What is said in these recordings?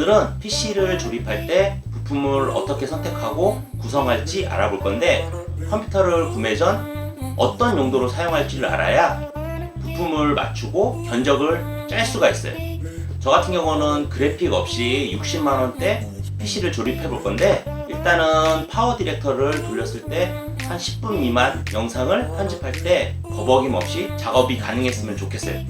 오늘은 PC를 조립할 때 부품을 어떻게 선택하고 구성할지 알아볼 건데, 컴퓨터를 구매 전 어떤 용도로 사용할지를 알아야 부품을 맞추고 견적을 짤 수가 있어요. 저 같은 경우는 그래픽 없이 60만원대 PC를 조립해 볼 건데, 일단은 파워 디렉터를 돌렸을 때 한 10분 미만 영상을 편집할 때 버벅임 없이 작업이 가능했으면 좋겠어요.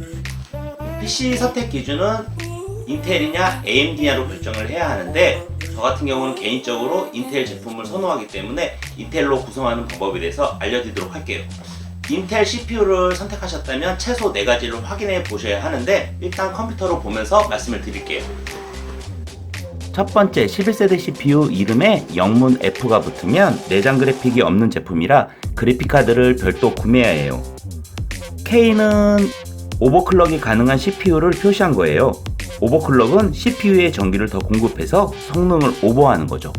PC 선택 기준은 인텔이냐 AMD냐로 결정을 해야 하는데, 저 같은 경우는 개인적으로 인텔 제품을 선호하기 때문에 인텔로 구성하는 방법에 대해서 알려드리도록 할게요. 인텔 CPU를 선택하셨다면 최소 4가지를 확인해 보셔야 하는데, 일단 컴퓨터로 보면서 말씀을 드릴게요. 첫 번째 11세대 CPU 이름에 영문 F가 붙으면 내장 그래픽이 없는 제품이라 그래픽카드를 별도 구매해야 해요. K는 오버클럭이 가능한 CPU를 표시한 거예요. 오버클럭은 CPU에 전기를 더 공급해서 성능을 오버하는 거죠.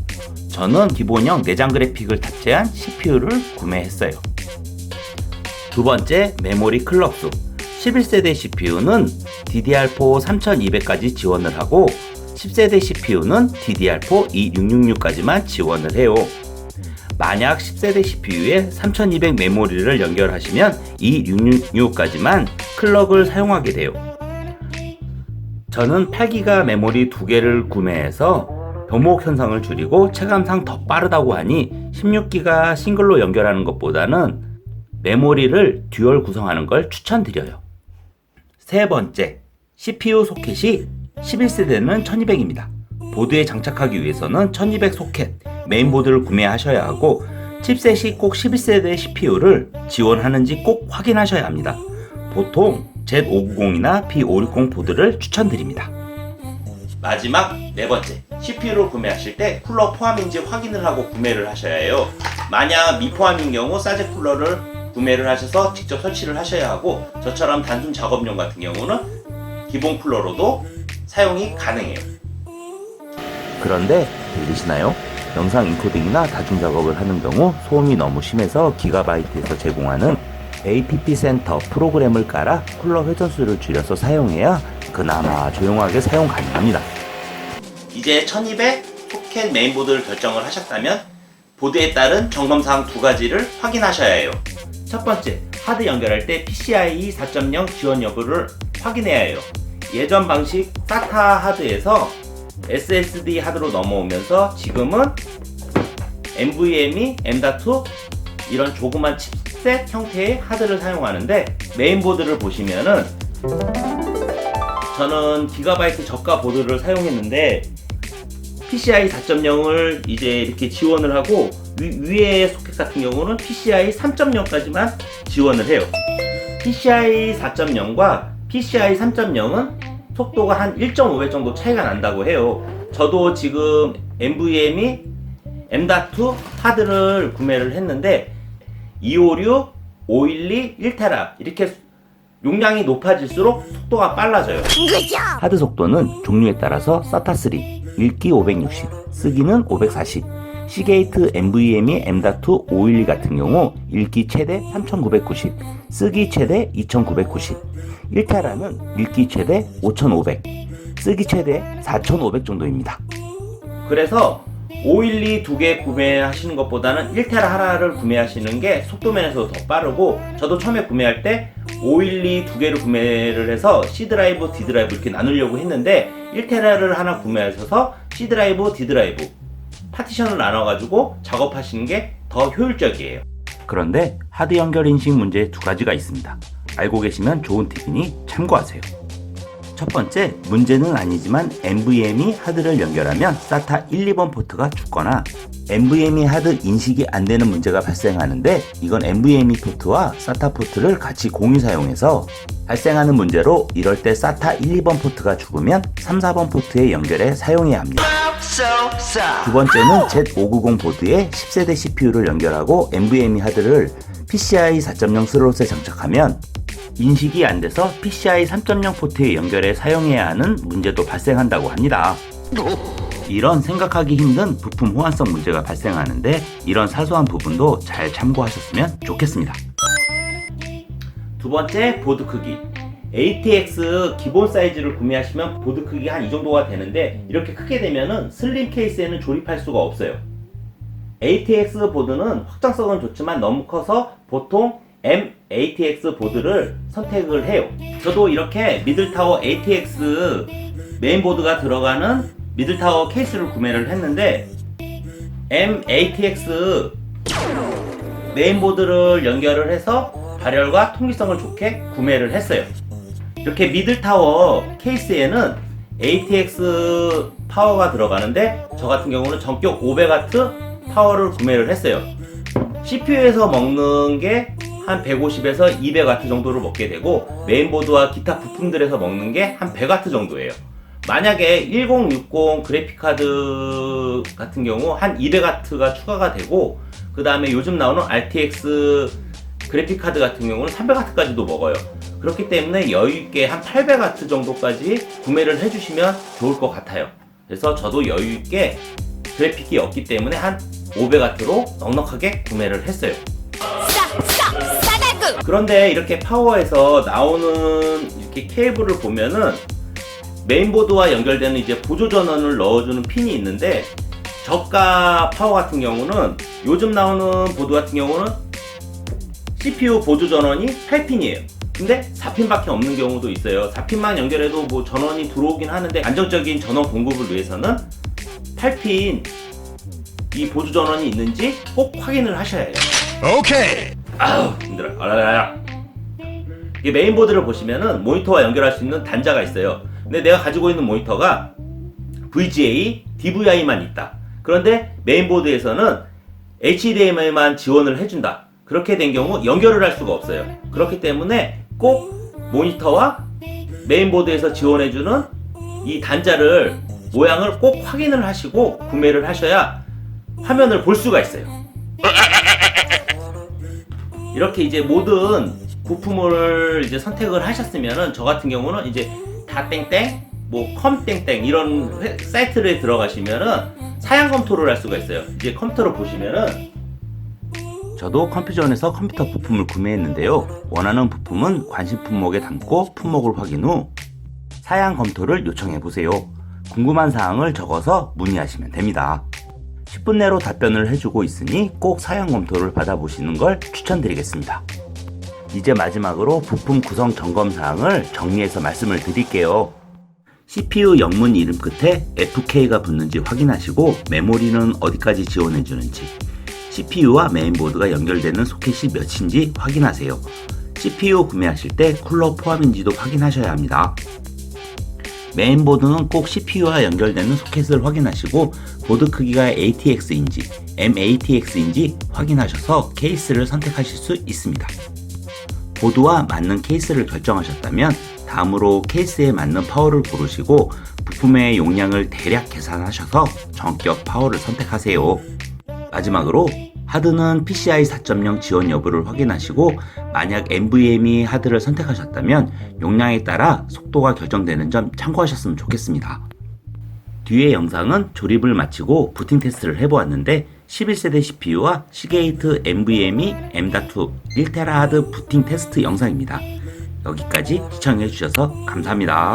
저는 기본형 내장 그래픽을 탑재한 CPU를 구매했어요. 두 번째, 메모리 클럭수. 11세대 CPU는 DDR4 3200까지 지원을 하고, 10세대 CPU는 DDR4 2666까지만 지원을 해요. 만약 10세대 CPU에 3200 메모리를 연결하시면 2666까지만 클럭을 사용하게 돼요. 저는 8기가 메모리 2개를 구매해서 변목 현상을 줄이고 체감상 더 빠르다고 하니 16기가 싱글로 연결하는 것보다는 메모리를 듀얼 구성하는 걸 추천드려요. 세 번째, CPU 소켓이 11세대는 1200입니다. 보드에 장착하기 위해서는 1200 소켓, 메인보드를 구매하셔야 하고, 칩셋이 꼭 11세대 CPU를 지원하는지 꼭 확인하셔야 합니다. 보통 Z590이나 B560 보드를 추천드립니다. 마지막 네 번째, CPU를 구매하실 때 쿨러 포함인지 확인을 하고 구매를 하셔야 해요. 만약 미포함인 경우 사제 쿨러를 구매를 하셔서 직접 설치를 하셔야 하고, 저처럼 단순 작업용 같은 경우는 기본 쿨러로도 사용이 가능해요. 그런데 들리시나요? 영상 인코딩이나 다중 작업을 하는 경우 소음이 너무 심해서 기가바이트에서 제공하는 APP 센터 프로그램을 깔아 쿨러 회전수를 줄여서 사용해야 그나마 조용하게 사용 가능합니다. 이제 1200 소켓 메인보드를 결정을 하셨다면 보드에 따른 점검사항 2가지를 확인하셔야 해요. 첫 번째, 하드 연결할 때 PCIe 4.0 지원 여부를 확인해야 해요. 예전 방식 SATA 하드에서 SSD 하드로 넘어오면서 지금은 NVMe, M.2 이런 조그만 칩셋 형태의 하드를 사용하는데, 메인보드를 보시면은 저는 기가바이트 저가 보드를 사용했는데 PCIe 4.0을 이제 이렇게 지원을 하고, 위에 소켓 같은 경우는 PCIe 3.0까지만 지원을 해요. PCIe 4.0과 PCIe 3.0은 속도가 한 1.5배 정도 차이가 난다고 해요. 저도 지금 NVMe M.2 하드를 구매를 했는데 256, 512, 1테라 이렇게 용량이 높아질수록 속도가 빨라져요. 하드 속도는 종류에 따라서 SATA3 읽기 560, 쓰기는 540, 시게이트 NVMe M.2 512 같은 경우 읽기 최대 3990, 쓰기 최대 2990, 1테라는 읽기 최대 5500, 쓰기 최대 4500 정도입니다. 그래서 512 2개 구매하시는 것보다는 1테라 하나를 구매하시는 게 속도면에서 더 빠르고, 저도 처음에 구매할 때 512 2개를 구매를 해서 C 드라이브, D 드라이브 이렇게 나누려고 했는데 1테라를 하나 구매하셔서 C 드라이브, D 드라이브 파티션을 나눠가지고 작업하시는 게 더 효율적이에요. 그런데 하드 연결 인식 문제 2가지가 있습니다. 알고 계시면 좋은 팁이니 참고하세요. 첫 번째, 문제는 아니지만 NVMe 하드를 연결하면 SATA 1, 2번 포트가 죽거나 NVMe 하드 인식이 안 되는 문제가 발생하는데, 이건 NVMe 포트와 SATA 포트를 같이 공유 사용해서 발생하는 문제로, 이럴 때 SATA 1, 2번 포트가 죽으면 3, 4번 포트에 연결해 사용해야 합니다. 두 번째는 Z590 보드에 10세대 CPU를 연결하고 NVMe 하드를 PCIe 4.0 슬롯에 장착하면 인식이 안 돼서 PCIe 3.0 포트에 연결해 사용해야 하는 문제도 발생한다고 합니다. 이런 생각하기 힘든 부품 호환성 문제가 발생하는데, 이런 사소한 부분도 잘 참고하셨으면 좋겠습니다. 두 번째, 보드 크기. ATX 기본 사이즈를 구매하시면 보드 크기가 한 이 정도가 되는데 이렇게 크게 되면은 슬림 케이스에는 조립할 수가 없어요. ATX 보드는 확장성은 좋지만 너무 커서 보통 M-ATX 보드를 선택을 해요. 저도 이렇게 미들타워 ATX 메인보드가 들어가는 미들타워 케이스를 구매를 했는데 M-ATX 메인보드를 연결을 해서 발열과 통기성을 좋게 구매를 했어요. 이렇게 미들타워 케이스에는 ATX 파워가 들어가는데 저 같은 경우는 전격 500W 파워를 구매를 했어요. CPU에서 먹는 게 한 150에서 200W 정도를 먹게 되고 메인보드와 기타 부품들에서 먹는 게 한 100W 정도예요. 만약에 1060 그래픽카드 같은 경우 한 200W가 추가가 되고 그 다음에 요즘 나오는 RTX 그래픽카드 같은 경우는 300W까지도 먹어요. 그렇기 때문에 여유있게 한 800W 정도까지 구매를 해주시면 좋을 것 같아요. 그래서 저도 여유있게 그래픽이 없기 때문에 한 500W로 넉넉하게 구매를 했어요. 그런데 이렇게 파워에서 나오는 이렇게 케이블을 보면은 메인보드와 연결되는 이제 보조 전원을 넣어주는 핀이 있는데 저가 파워 같은 경우는 요즘 나오는 보드 같은 경우는 CPU 보조 전원이 8핀이에요. 근데 4핀밖에 없는 경우도 있어요. 4핀만 연결해도 뭐 전원이 들어오긴 하는데 안정적인 전원 공급을 위해서는 8핀 이 보조 전원이 있는지 꼭 확인을 하셔야 해요. 오케이. 아우 힘들어요. 이게 메인보드를 보시면은 모니터와 연결할 수 있는 단자가 있어요. 근데 내가 가지고 있는 모니터가 VGA, DVI만 있다. 그런데 메인보드에서는 HDMI만 지원을 해준다. 그렇게 된 경우 연결을 할 수가 없어요. 그렇기 때문에 꼭 모니터와 메인보드에서 지원해주는 이 단자를 모양을 꼭 확인을 하시고 구매를 하셔야 화면을 볼 수가 있어요. 이렇게 이제 모든 부품을 이제 선택을 하셨으면은 저 같은 경우는 이제 다 땡땡, 뭐 컴 땡땡 이런 사이트에 들어가시면은 사양 검토를 할 수가 있어요. 이제 컴퓨터로 보시면은 저도 컴퓨전에서 컴퓨터 부품을 구매했는데요. 원하는 부품은 관심 품목에 담고 품목을 확인 후 사양 검토를 요청해 보세요. 궁금한 사항을 적어서 문의하시면 됩니다. 10분 내로 답변을 해주고 있으니 꼭 사양 검토를 받아보시는 걸 추천드리겠습니다. 이제 마지막으로 부품 구성 점검 사항을 정리해서 말씀을 드릴게요. CPU 영문 이름 끝에 FK가 붙는지 확인하시고 메모리는 어디까지 지원해주는지, CPU와 메인보드가 연결되는 소켓이 몇인지 확인하세요. CPU 구매하실 때 쿨러 포함인지도 확인하셔야 합니다. 메인보드는 꼭 CPU와 연결되는 소켓을 확인하시고 보드 크기가 ATX인지 M-ATX인지 확인하셔서 케이스를 선택하실 수 있습니다. 보드와 맞는 케이스를 결정하셨다면 다음으로 케이스에 맞는 파워를 고르시고 부품의 용량을 대략 계산하셔서 전격 파워를 선택하세요. 마지막으로 하드는 PCI 4.0 지원 여부를 확인하시고 만약 NVMe 하드를 선택하셨다면 용량에 따라 속도가 결정되는 점 참고하셨으면 좋겠습니다. 뒤의 영상은 조립을 마치고 부팅 테스트를 해보았는데 11세대 CPU와 시게이트 NVMe M.2 1TB 하드 부팅 테스트 영상입니다. 여기까지 시청해주셔서 감사합니다.